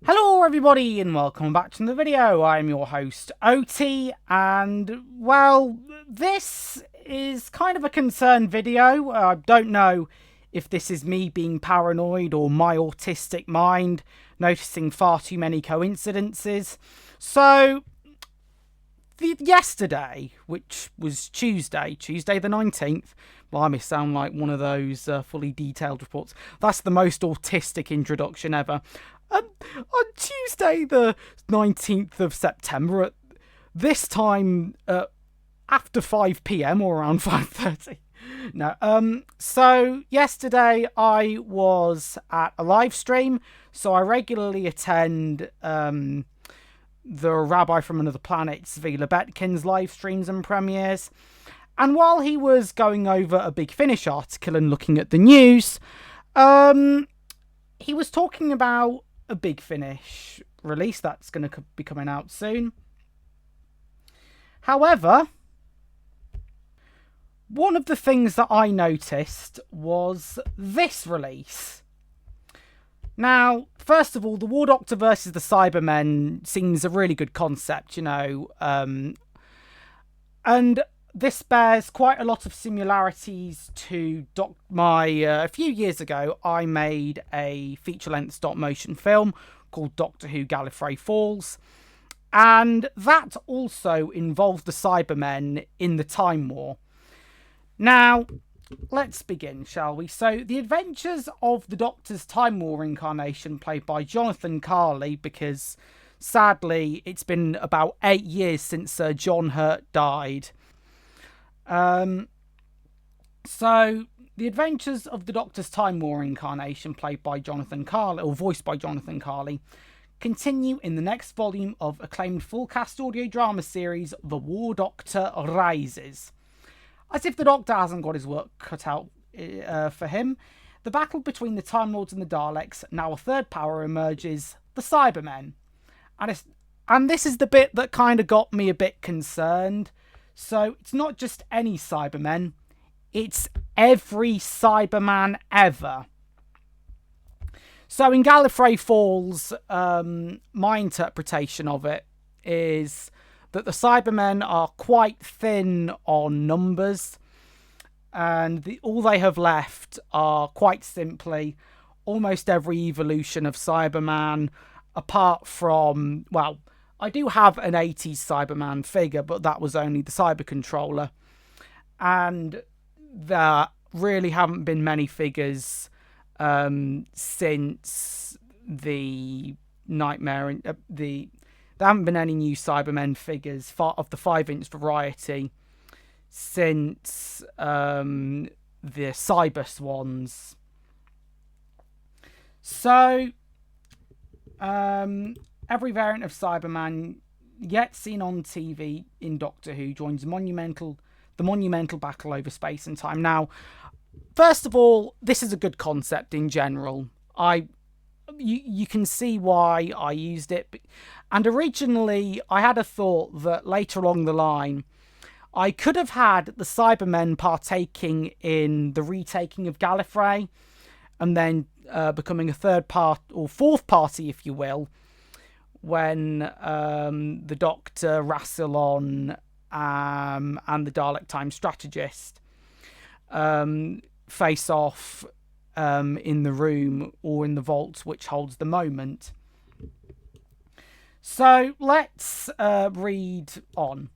Hello everybody and welcome back to the video. I'm your host OT and well, this is kind of a concerned video. I don't know if this is me being paranoid or my autistic mind noticing far too many coincidences. So yesterday, which was Tuesday the 19th, blimey, sound like one of those fully detailed reports. That's the most autistic introduction ever. On Tuesday the 19th of September, at this time after 5 p.m. or around 5:30. No, so yesterday I was at a live stream, so I regularly attend the Rabbi from Another Planet, Zvi Lebetkin's live streams and premieres. And while he was going over a Big Finish article and looking at the news, he was talking about a Big Finish release that's going to be coming out soon. However, one of the things that I noticed was this release. Now, first of all, the War Doctor versus the Cybermen seems a really good concept, you know, and this bears quite a lot of similarities to a few years ago, I made a feature-length stop-motion film called Doctor Who Gallifrey Falls, and that also involved the Cybermen in the Time War. Now, let's begin, shall we? So, the adventures of the Doctor's Time War incarnation, played by Jonathan Carley, because sadly it's been about 8 years since Sir John Hurt died. So, the adventures of the Doctor's Time War incarnation, played by Jonathan Carley, or voiced by Jonathan Carley, continue in the next volume of acclaimed full-cast audio drama series, The War Doctor Rises. As if the Doctor hasn't got his work cut out for him, the battle between the Time Lords and the Daleks, now a third power emerges, the Cybermen. And this is the bit that kind of got me a bit concerned. So, it's not just any Cybermen, it's every Cyberman ever. So, in Gallifrey Falls, my interpretation of it is that the Cybermen are quite thin on numbers, and all they have left are quite simply almost every evolution of Cyberman, apart from, well, I do have an 80s Cyberman figure, but that was only the Cyber Controller. And there really haven't been many figures since the Nightmare. There haven't been any new Cybermen figures of the 5-inch variety since the Cyber Swans. So, every variant of Cyberman yet seen on TV in Doctor Who joins the monumental battle over space and time. Now, first of all, this is a good concept in general. You can see why I used it. And originally, I had a thought that later along the line, I could have had the Cybermen partaking in the retaking of Gallifrey, and then becoming a third part, or fourth party, if you will, when the Doctor, Rassilon, and the Dalek Time Strategist face off in the room or in the vault which holds the moment. So let's read on.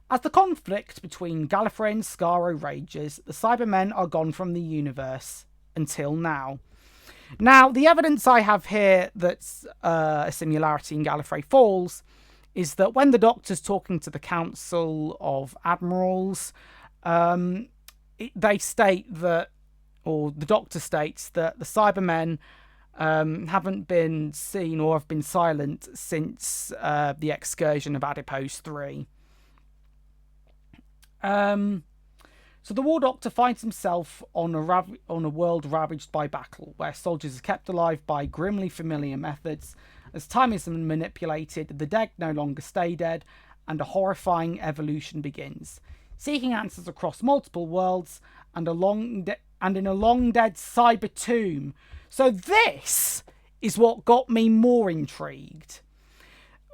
As the conflict between Gallifrey and Skaro rages, the Cybermen are gone from the universe until now. Now, the evidence I have here that's a similarity in Gallifrey Falls is that when the Doctor's talking to the Council of Admirals, they state that, or the Doctor states that the Cybermen haven't been seen or have been silent since the excursion of Adipose 3. So the War Doctor finds himself on a world ravaged by battle, where soldiers are kept alive by grimly familiar methods. As time is manipulated, the dead no longer stay dead, and a horrifying evolution begins. Seeking answers across multiple worlds and in a long dead cyber tomb. So this is what got me more intrigued.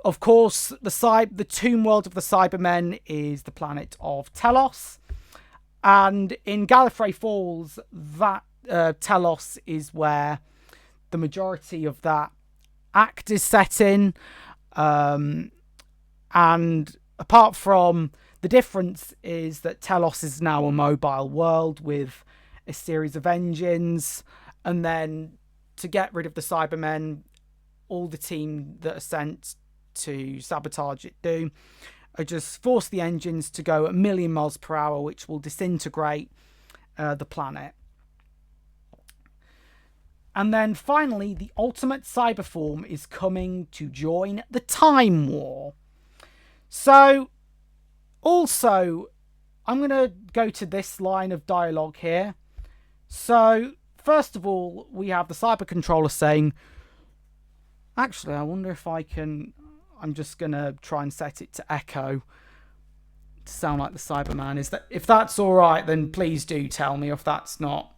Of course, the tomb world of the Cybermen is the planet of Telos. And in Gallifrey Falls, that Telos is where the majority of that act is set in. And apart from the difference is that Telos is now a mobile world with a series of engines. And then to get rid of the Cybermen, all the team that are sent to sabotage it do are just force the engines to go at 1,000,000 miles per hour, which will disintegrate the planet. And then finally, the ultimate cyber form is coming to join the Time War. So, also, I'm going to go to this line of dialogue here. So, first of all, we have the cyber controller saying, actually, I wonder if I can... I'm just going to try and set it to echo to sound like the Cyberman. If that's all right, then please do tell me if that's not.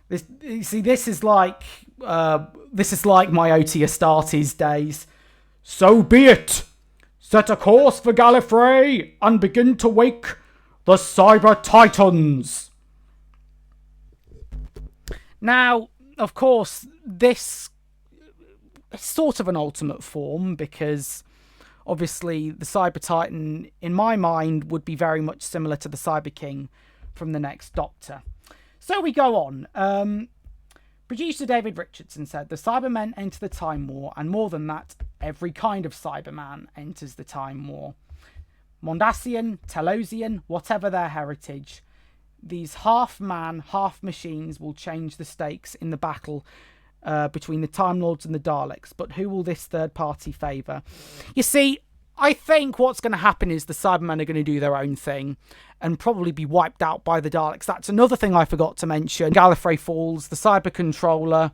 This is like my OT Astartes days. So be it. Set a course for Gallifrey and begin to wake the Cyber Titans. Now, of course, this is sort of an ultimate form because obviously the Cyber Titan, in my mind, would be very much similar to the Cyber King from the next Doctor. So we go on. Producer David Richardson said, the Cybermen enter the Time War, and more than that, every kind of Cyberman enters the Time War. Mondasian, Telosian, whatever their heritage, these half-man, half-machines will change the stakes in the battle between the Time Lords and the Daleks. But who will this third party favour? You see, I think what's going to happen is the Cybermen are going to do their own thing and probably be wiped out by the Daleks. That's another thing I forgot to mention. Gallifrey Falls, the Cyber Controller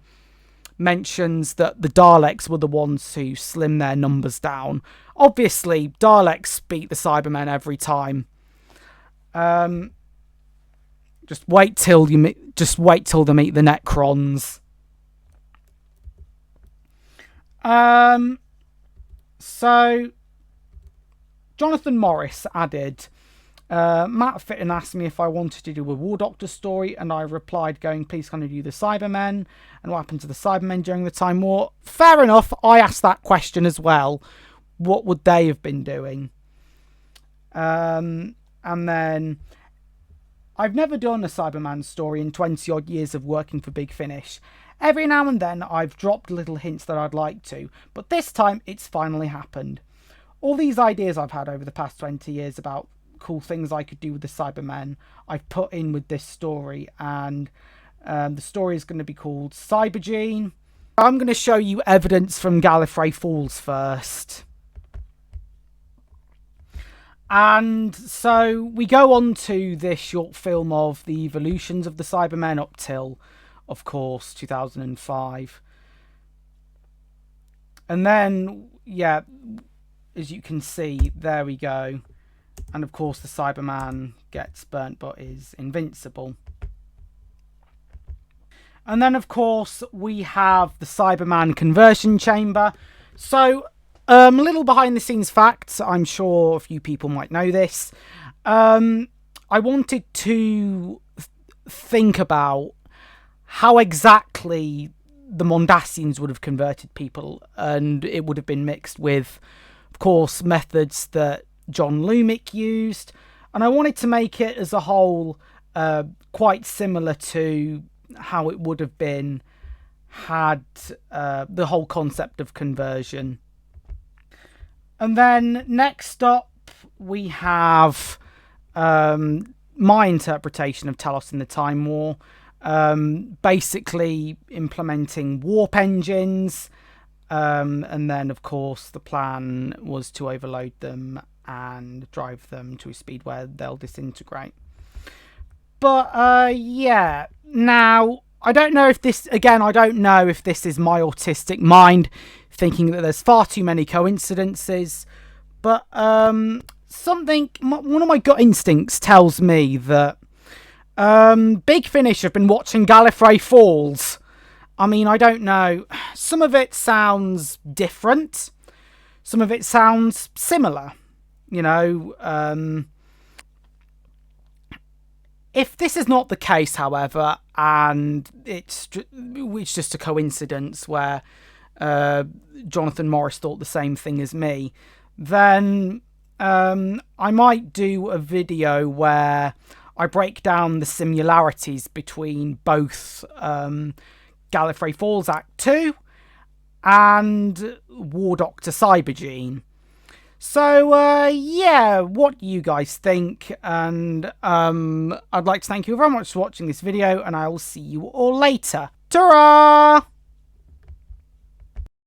mentions that the Daleks were the ones who slimmed their numbers down. Obviously, Daleks beat the Cybermen every time. Just wait till they meet the Necrons. So Jonathan Morris added, Matt Fitton asked me if I wanted to do a War Doctor story, and I replied going, please can I do the Cybermen and what happened to the Cybermen during the Time War. Fair enough, I asked that question as well. What would they have been doing? And then I've never done a Cyberman story in 20 odd years of working for Big Finish. Every now and then I've dropped little hints that I'd like to, but this time it's finally happened. All these ideas I've had over the past 20 years about cool things I could do with the Cybermen, I've put in with this story, and the story is going to be called Cybergene. I'm going to show you evidence from Gallifrey Falls first. And so we go on to this short film of the evolutions of the Cybermen up till, of course, 2005. And then, yeah, as you can see, there we go. And of course, the Cyberman gets burnt but is invincible. And then, of course, we have the Cyberman conversion chamber. So, a little behind the scenes facts. I'm sure a few people might know this. I wanted to think about how exactly the Mondasians would have converted people, and it would have been mixed with, of course, methods that John Lumick used, and I wanted to make it as a whole quite similar to how it would have been had the whole concept of conversion. And then next up we have my interpretation of Telos in the Time War. Basically implementing warp engines, and then of course the plan was to overload them and drive them to a speed where they'll disintegrate. But yeah, now I don't know if this is my autistic mind thinking that there's far too many coincidences, but one of my gut instincts tells me that Big Finish have been watching Gallifrey Falls I mean, I don't know. Some of it sounds different. Some of it sounds similar. You know, if this is not the case, however, and it's just a coincidence where Jonathan Morris thought the same thing as me, then I might do a video where I break down the similarities between both Gallifrey Falls Act 2 and War Doctor Cybergene. So, yeah, what do you guys think? And I'd like to thank you very much for watching this video, and I will see you all later. Ta-ra!